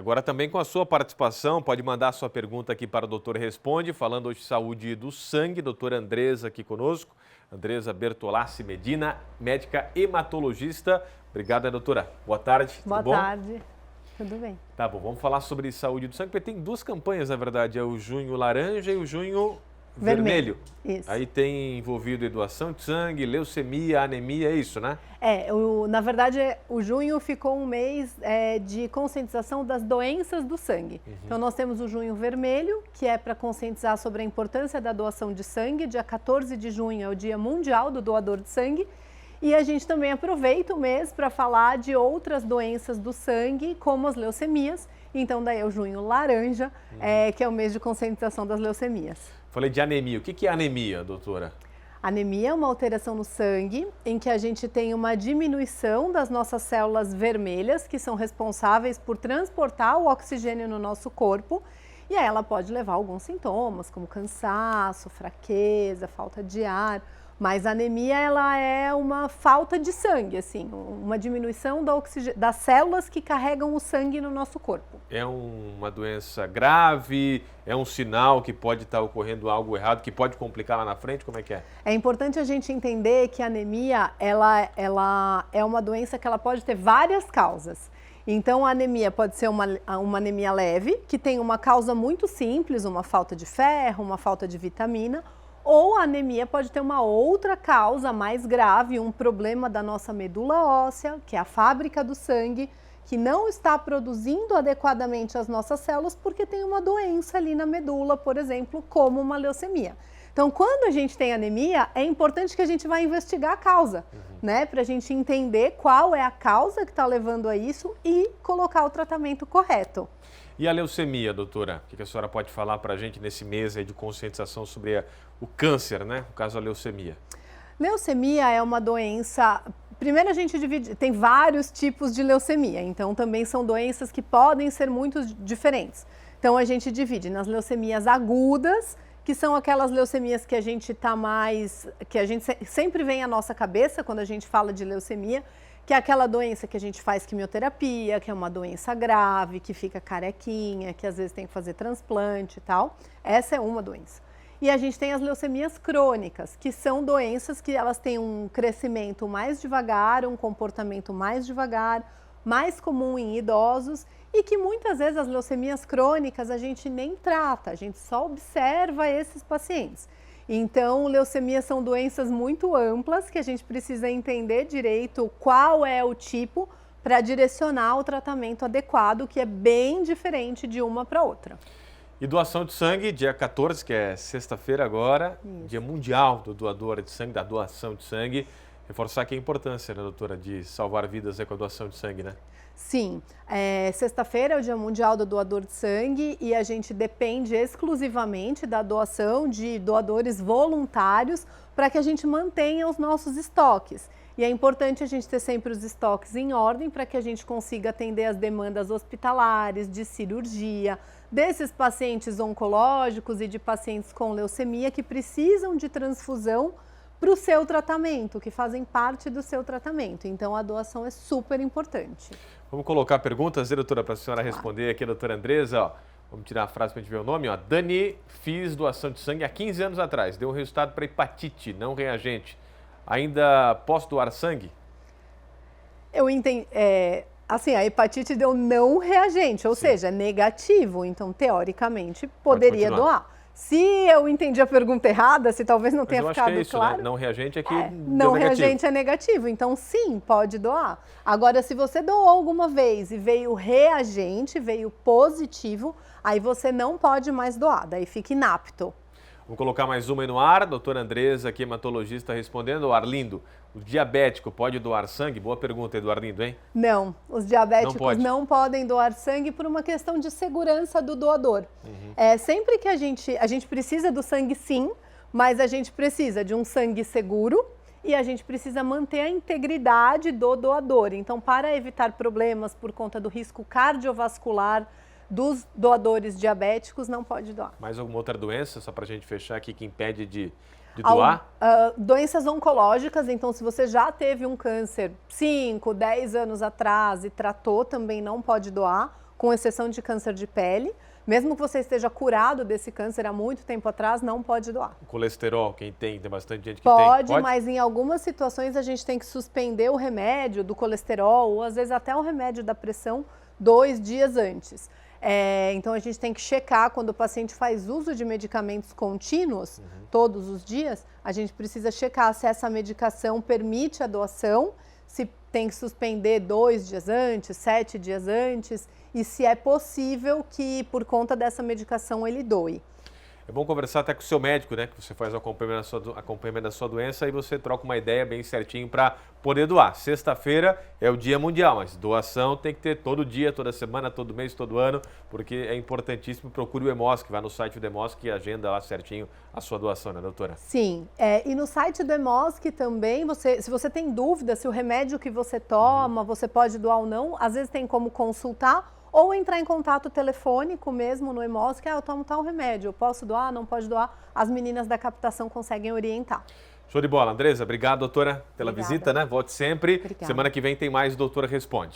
Agora também com a sua participação, pode mandar a sua pergunta aqui para o Doutor Responde, falando hoje de saúde do sangue, doutora Andresa aqui conosco, Andresa Bertolassi Medina, médica hematologista. Obrigada, doutora. Boa tarde, tudo bom? Boa tarde, tudo bem. Tá bom, vamos falar sobre saúde do sangue, porque tem duas campanhas, na verdade, é o junho laranja e o junho vermelho. Isso. Aí tem envolvido doação de sangue, leucemia, anemia, é isso, né? Na verdade, o junho ficou um mês de conscientização das doenças do sangue. Então, nós temos o junho vermelho, que é para conscientizar sobre a importância da doação de sangue. Dia 14 de junho é o Dia Mundial do Doador de Sangue. E a gente também aproveita o mês para falar de outras doenças do sangue, como as leucemias. Então, daí é o junho laranja, que é o mês de conscientização das leucemias. Falei de anemia. O que é anemia, doutora? Anemia é uma alteração no sangue em que a gente tem uma diminuição das nossas células vermelhas, que são responsáveis por transportar o oxigênio no nosso corpo. E aí ela pode levar a alguns sintomas, como cansaço, fraqueza, falta de ar. Mas a anemia, ela é uma falta de sangue, assim, uma diminuição das células que carregam o sangue no nosso corpo. É uma doença grave? É um sinal que pode estar ocorrendo algo errado, que pode complicar lá na frente? Como é que é? É importante a gente entender que a anemia, ela é uma doença que ela pode ter várias causas. Então, a anemia pode ser uma anemia leve, que tem uma causa muito simples, uma falta de ferro, uma falta de vitamina. Ou a anemia pode ter uma outra causa mais grave, um problema da nossa medula óssea, que é a fábrica do sangue, que não está produzindo adequadamente as nossas células porque tem uma doença ali na medula, por exemplo, como uma leucemia. Então, quando a gente tem anemia, é importante que a gente vá investigar a causa, né? Para a gente entender qual é a causa que está levando a isso e colocar o tratamento correto. E a leucemia, doutora? O que a senhora pode falar para a gente nesse mês aí de conscientização sobre o câncer, né? No caso, a leucemia. Leucemia é uma doença... Primeiro a gente divide... Tem vários tipos de leucemia, então também são doenças que podem ser muito diferentes. Então a gente divide nas leucemias agudas, que são aquelas leucemias que a gente que a gente sempre vem à nossa cabeça quando a gente fala de leucemia, que é aquela doença que a gente faz quimioterapia, que é uma doença grave, que fica carequinha, que às vezes tem que fazer transplante e tal. Essa é uma doença. E a gente tem as leucemias crônicas, que são doenças que elas têm um crescimento mais devagar, um comportamento mais devagar, mais comum em idosos e que muitas vezes as leucemias crônicas a gente nem trata, a gente só observa esses pacientes. Então, leucemias são doenças muito amplas que a gente precisa entender direito qual é o tipo para direcionar o tratamento adequado, que é bem diferente de uma para outra. E doação de sangue, dia 14, que é sexta-feira agora, Dia Mundial do Doador de Sangue, da doação de sangue. Reforçar aqui a importância, né, doutora, de salvar vidas com a doação de sangue, né? Sim, sexta-feira é o Dia Mundial do Doador de Sangue e a gente depende exclusivamente da doação de doadores voluntários para que a gente mantenha os nossos estoques. E é importante a gente ter sempre os estoques em ordem para que a gente consiga atender as demandas hospitalares, de cirurgia, desses pacientes oncológicos e de pacientes com leucemia que precisam de transfusão para o seu tratamento, que fazem parte do seu tratamento. Então, a doação é super importante. Vamos colocar perguntas, doutora, para a senhora responder aqui, a doutora Andresa. Ó, vamos tirar a frase para a gente ver o nome. Ó. Dani, fiz doação de sangue há 15 anos atrás. Deu um resultado para hepatite, não reagente. Ainda posso doar sangue? Eu entendi. Assim, a hepatite deu não reagente, ou seja, negativo. Então, teoricamente, poderia doar. Se eu entendi a pergunta errada, se talvez não tenha ficado é isso, claro. Né? Não reagente é que não reagente é negativo, então sim, pode doar. Agora, se você doou alguma vez e veio reagente, veio positivo, aí você não pode mais doar, daí fica inapto. Vou colocar mais uma aí no ar, doutora Andresa, aqui hematologista, respondendo. Arlindo, o diabético pode doar sangue? Boa pergunta, Eduardindo, hein? Não, os diabéticos não podem doar sangue por uma questão de segurança do doador. Sempre que a gente precisa do sangue sim, mas a gente precisa de um sangue seguro e a gente precisa manter a integridade do doador. Então, para evitar problemas por conta do risco cardiovascular, dos doadores diabéticos, não pode doar. Mais alguma outra doença, só para a gente fechar aqui, que impede de doar? Doenças oncológicas, então se você já teve um câncer 5, 10 anos atrás e tratou, também não pode doar. com exceção de câncer de pele. Mesmo que você esteja curado desse câncer há muito tempo atrás, não pode doar. Colesterol, quem tem bastante gente que pode, tem. Mas em algumas situações a gente tem que suspender o remédio do colesterol ou às vezes até o remédio da pressão 2 dias antes. Então a gente tem que checar quando o paciente faz uso de medicamentos contínuos, todos os dias, a gente precisa checar se essa medicação permite a doação, se tem que suspender 2 dias antes, 7 dias antes, e se é possível que por conta dessa medicação ele doe. É bom conversar até com o seu médico, né? Que você faz o acompanhamento da sua doença e você troca uma ideia bem certinho para poder doar. Sexta-feira é o Dia Mundial, mas doação tem que ter todo dia, toda semana, todo mês, todo ano, porque é importantíssimo. Procure o EMOSC, vai no site do EMOSC e agenda lá certinho a sua doação, né, doutora? Sim, e no site do EMOSC também, se você tem dúvida se o remédio que você toma, você pode doar ou não, às vezes tem como consultar, ou entrar em contato telefônico mesmo no EMOSC, eu tomo tal remédio, eu posso doar, não pode doar, as meninas da captação conseguem orientar. Show de bola. Andresa, obrigado, doutora, pela Obrigada. visita, né? Volte sempre. Obrigada. Semana que vem tem mais Doutora Responde.